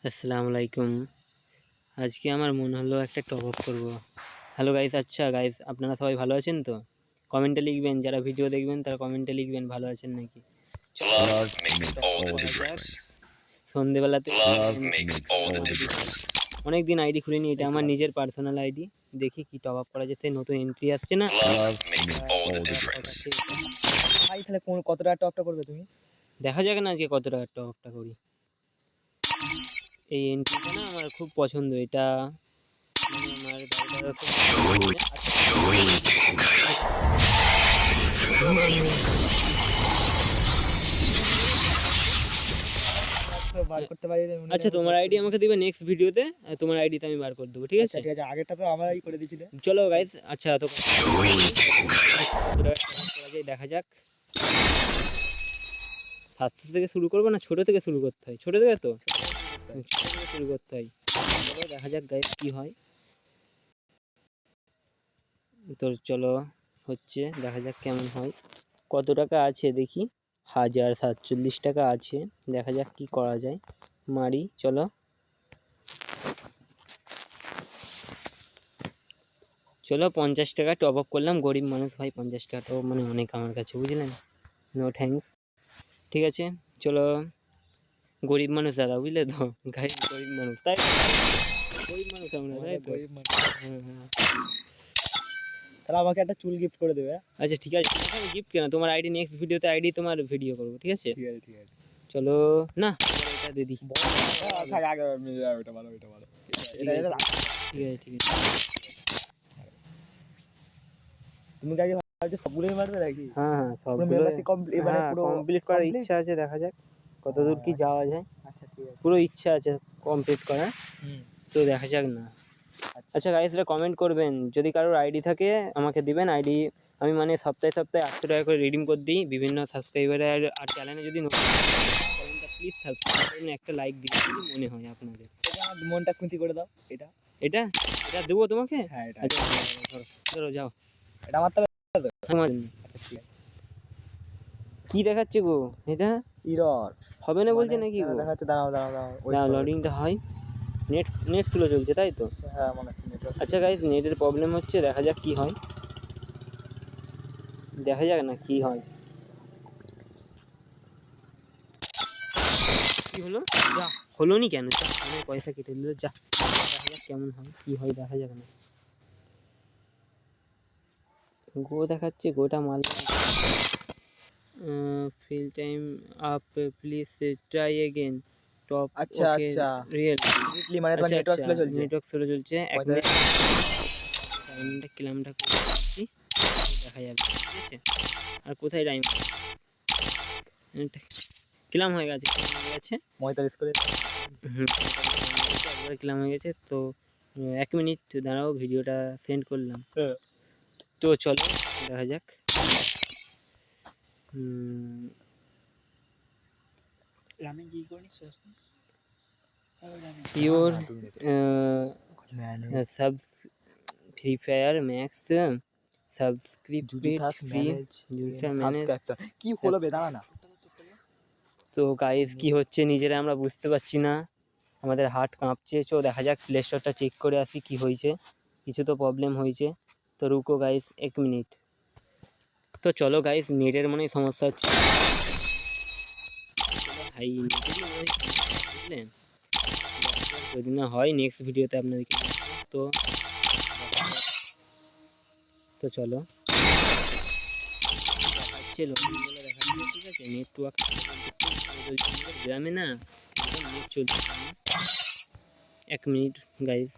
আসসালামু আলাইকুম। আজকে আমার মনে হলো একটা টপ আপ করবো। হ্যালো গাইস, আচ্ছা গাইস, আপনারা সবাই ভালো আছেন তো? কমেন্টে লিখবেন, যারা ভিডিও দেখবেন তারা কমেন্টে লিখবেন ভালো আছেন নাকি। সন্ধেবেলাতে অনেক দিন আইডি খুলিনি, এটা আমার নিজের পার্সোনাল আইডি। দেখি কি টপ আপ করা যায়, সেই নতুন এন্ট্রি আসছে না। ভাই তাহলে কত টাকা টপটা করবে তুমি? দেখা যাক না আজকে কত টাকা টপ আপটা করি। এই এন্ট্রিটা না আমার খুব পছন্দ, এটা আমার বার করতে পারি। আচ্ছা, তোমার আইডি আমাকে দিবে নেক্সট ভিডিওতে, তোমার আইডিতে আমি বার করে দেবো, ঠিক আছে? ঠিক আছে, আগেরটা তো আমরাই করে দিয়েছিলে। চলো গাইস, আচ্ছা তো দেখা যাক। 700 থেকে শুরু করবো না ছোট থেকে শুরু করতে হয়? ছোট থেকে তো শুরু করতে হয়। চলো দেখা যাক গাইস কি হয়। তো চলো হচ্ছে, দেখা যাক কেমন হয়। কত টাকা আছে দেখি। 1047 টাকা আছে, দেখা যাক কি করা যায়। মারি, চলো। চলো 50 টাকা টপ আপ করলাম। গরিব মানুষ ভাই, 50 টাকাটাও মানে অনেক আমার কাছে, বুঝলেন? No thanks. ঠিক আছে, চলো। গরিব মানুষ দাদা, বুঝলে তো? গাইস গরিব মানুষ, তাই গরিব মানুষ আমরা, তাই তো? হ্যাঁ হ্যাঁ। তাহলে আমাকে একটা চুল গিফট করে দেবে। আচ্ছা ঠিক আছে, আমি গিফট কেন, তোমার আইডি নেক্সট ভিডিওতে আইডি তোমার ভিডিও করবো, ঠিক আছে? ঠিক আছে ঠিক আছে। চলো না, এটা দিদি আগে ওটা ভালো, ওটা ভালো। ঠিক আছে ঠিক আছে। তুমি কি আগে ভাবছো সবগুলোই মারবে নাকি? হ্যাঁ হ্যাঁ, সবগুলো এবারে পুরো কমপ্লিট করার ইচ্ছা আছে, দেখা যাক কতদূর কি যাওয়া যায়। আচ্ছা ঠিক আছে, পুরো ইচ্ছা আছে কমপ্লিট করার, তো দেখা যাক না। আচ্ছা গাইস, এটা কমেন্ট করবেন, যদি কারোর আইডি থাকে আমাকে দিবেন আইডি। আমি মানে সপ্তাহে 800 টাকা করে রিডিম করে দিই বিভিন্ন সাবস্ক্রাইবারের। আর চ্যানেলে যদি প্লিজ সাবস্ক্রাইব করবেন, একটা লাইক দিন যদি মনে হয় আপনাদের। আমার মনটা খুঁতি করে দাও। এটা এটা এটা দেবো তোমাকে? হ্যাঁ, এটা আচ্ছা ধরো যাও। এটা আমার তো। আমার আচ্ছা ঠিক আছে। কি দেখাচ্ছে গো এটা? ইরর হবে না বলছে নাকি গো? দেখাচ্ছে, দাঁড়াও দাঁড়াও না, লোডিংটা হয়। নেট স্লো চলছে, তাই তো? হ্যাঁ মনে হচ্ছে নেটওয়ার্ক। আচ্ছা গাইস, নেটের প্রবলেম হচ্ছে, দেখা যাক কি হয়। দেখা যাক না কি হয়। কি হলো? যা হলো নি কেন? যা মানে পয়সা কেটে দিল, যা। দেখা যাক কেমন হয়, কি হয় দেখা যাক না। গো দেখাচ্ছে, গোটা মাল। Fill time up, please try again টপ। আচ্ছা আচ্ছা, রিয়েল মানে তোমার নেটওয়ার্ক স্লো চলছে। নেটওয়ার্ক স্লো চলছে। 1 মিনিট টাইমটা কিলামটা করছি, দেখা যাবে, ঠিক আছে? আর কোথায় টাইম কিলাম হয়ে গেছে, 45 করে। একবারে কিলাম হয়ে গেছে। তো 1 মিনিট দাঁড়াও, ভিডিওটা সেন্ড করলাম। তো চলো দেখা যাক। Your subs free fire max subscript free কি হলো বে, দাঁড়া না। তো গাইস কি হচ্ছে নিজেরা আমরা বুঝতে পারছি না, আমাদের হার্ট কাঁপছে। চো দেখা যাক প্লে স্টোরটা চেক করে আসি কি হয়েছে। কিছু তো প্রবলেম হয়েছে। তো রুকো গাইস 1 মিনিট। তো চলো গাইস, নেটের মনে সমস্যা হচ্ছে ভাই, বুঝলেন? যদি না হয় নেক্সট ভিডিওতে আপনাদেরকে তো তো চলো দেখাচ্ছে, ঠিক আছে? নেটওয়ার্ক গ্রামে না নেট চলছে। 1 মিনিট গাইস।